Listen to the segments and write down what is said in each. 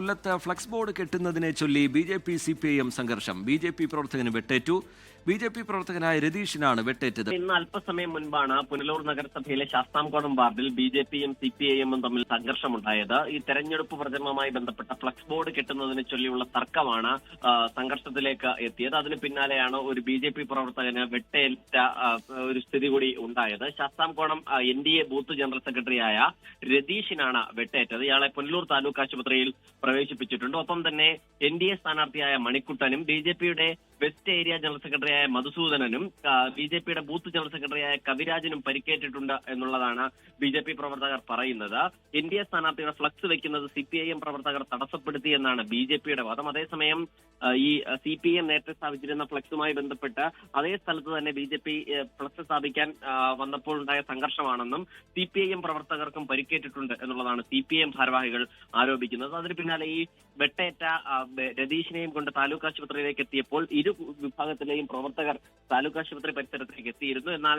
കൊല്ലത്ത് flex board കെട്ടുന്നതിനെ ചൊല്ലി BJP CPIM സംഘർഷം. BJP പ്രവർത്തകന് വെട്ടേറ്റു. BJP പ്രവർത്തകനായ രതീഷിനാണ് വെട്ടേറ്റത്. ഇന്ന് അല്പസമയം മുൻപാണ് പുനലൂർ നഗരസഭയിലെ ശാസ്താംകോണം വാർഡിൽ BJPയും CPIMും തമ്മിൽ സംഘർഷമുണ്ടായത്. ഈ തെരഞ്ഞെടുപ്പ് പ്രചരണവുമായി ബന്ധപ്പെട്ട ഫ്ലക്സ് ബോർഡ് കെട്ടുന്നതിനെ ചൊല്ലിയുള്ള തർക്കമാണ് സംഘർഷത്തിലേക്ക് എത്തിയത്. അതിന് പിന്നാലെയാണ് ഒരു BJP പ്രവർത്തകന് വെട്ടേറ്റ ഒരു സ്ഥിതി കൂടി ഉണ്ടായത്. ശാസ്താംകോണം NDA ബൂത്ത് ജനറൽ സെക്രട്ടറിയായ രതീഷിനാണ് വെട്ടേറ്റത്. ഇയാളെ പുനലൂർ താലൂക്ക് ആശുപത്രിയിൽ പ്രവേശിപ്പിച്ചിട്ടുണ്ട്. ഒപ്പം തന്നെ NDA സ്ഥാനാർത്ഥിയായ മണിക്കുട്ടനും BJPയുടെ വെസ്റ്റ് ഏരിയ ജനറൽ സെക്രട്ടറിയായ മധുസൂദനനും BJPയുടെ ബൂത്ത് ജനറൽ സെക്രട്ടറിയായ കവിരാജിനും പരിക്കേറ്റിട്ടുണ്ട് എന്നുള്ളതാണ് BJP പ്രവർത്തകർ പറയുന്നത്. NDA സ്ഥാനാർത്ഥിയുടെ ഫ്ലക്സ് വെക്കുന്നത് CPIM പ്രവർത്തകർ തടസ്സപ്പെടുത്തി എന്നാണ് BJPയുടെ വാദം. അതേസമയം ഈ CPIM നേരത്തെ സ്ഥാപിച്ചിരുന്ന ഫ്ലക്സുമായി ബന്ധപ്പെട്ട് അതേ സ്ഥലത്ത് തന്നെ BJP ഫ്ലക്സ് സ്ഥാപിക്കാൻ വന്നപ്പോൾ ഉണ്ടായ സംഘർഷമാണെന്നും CPIM പ്രവർത്തകർക്കും പരിക്കേറ്റിട്ടുണ്ട് എന്നുള്ളതാണ് CPIM ഭാരവാഹികൾ ആരോപിക്കുന്നത്. അതിന് പിന്നാലെ ഈ വെട്ടേറ്റ രതീഷിനെയും കൊണ്ട് താലൂക്ക് ആശുപത്രിയിലേക്ക് എത്തിയപ്പോൾ ഇരു വിഭാഗത്തിലെയും പ്രവർത്തകർ താലൂക്ക് ആശുപത്രി പരിസരത്തേക്ക് എത്തിയിരുന്നു. എന്നാൽ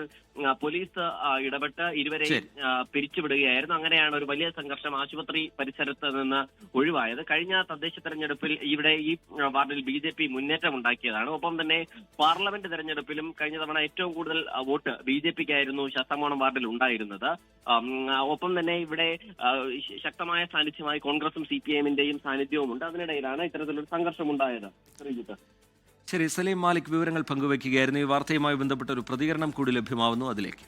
പോലീസ് ഇടപെട്ട് ഇരുവരെയും പിരിച്ചുവിടുകയായിരുന്നു. അങ്ങനെയാണ് ഒരു വലിയ സംഘർഷം ആശുപത്രി പരിസരത്ത് നിന്ന് ഒഴിവായത്. കഴിഞ്ഞ തദ്ദേശ തെരഞ്ഞെടുപ്പിൽ ഇവിടെ ഈ വാർഡിൽ BJP മുന്നേറ്റം ഉണ്ടാക്കിയതാണ്. ഒപ്പം തന്നെ പാർലമെന്റ് തെരഞ്ഞെടുപ്പിലും കഴിഞ്ഞ തവണ ഏറ്റവും കൂടുതൽ വോട്ട് BJPക്കായിരുന്നു ശാസ്താംകോണം വാർഡിൽ ഉണ്ടായിരുന്നത്. ഒപ്പം തന്നെ ഇവിടെ ശക്തമായ സാന്നിധ്യമായി കോൺഗ്രസും CPIMന്റെയും സാന്നിധ്യവുമുണ്ട്. അതിനിടയിലാണ് ഇത്തരത്തിലൊരു സംഘർഷം ഉണ്ടായത്. ശരി, സലീം മാലിക് വിവരങ്ങൾ പങ്കുവയ്ക്കുകയായിരുന്നു. ഈ വാർത്തയുമായി ബന്ധപ്പെട്ട ഒരു പ്രതികരണം കൂടി ലഭ്യമാവുന്നു, അതിലേക്ക്.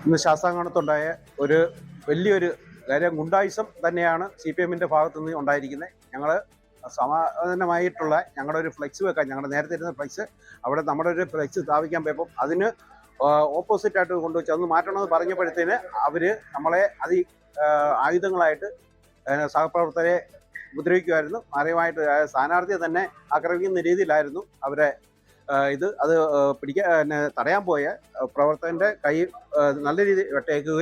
ഇന്ന് ശാസ്താംകോണത്തുണ്ടായ ഒരു വലിയൊരു കാര്യം ഗുണ്ടായിസം തന്നെയാണ് CPIMന്റെ ഭാഗത്തു നിന്ന് ഉണ്ടായിരിക്കുന്നത്. ഞങ്ങൾ സമാധാനമായിട്ടുള്ള ഞങ്ങളുടെ ഒരു ഫ്ലെക്സ് വെക്കാൻ, ഞങ്ങളുടെ നേരത്തെ ഇരുന്ന ഫ്ലെക്സ് അവിടെ നമ്മുടെ ഒരു ഫ്ലെക്സ് സ്ഥാപിക്കാൻ പോയപ്പോൾ അതിന് ഓപ്പോസിറ്റായിട്ട് കൊണ്ടുവച്ച് അതൊന്ന് മാറ്റണമെന്ന് പറഞ്ഞപ്പോഴത്തേന് അവർ നമ്മളെ ആയുധങ്ങളായിട്ട് സഹപ്രവർത്തകരെ ഉപദ്രവിക്കുമായിരുന്നു. മാറിയമായിട്ട് സ്ഥാനാർത്ഥിയെ തന്നെ ആക്രമിക്കുന്ന രീതിയിലായിരുന്നു അവരെ അത് തടയാൻ പോയ പ്രവർത്തകന്റെ കൈ നല്ല രീതിയിൽ വെട്ടേക്കുകയും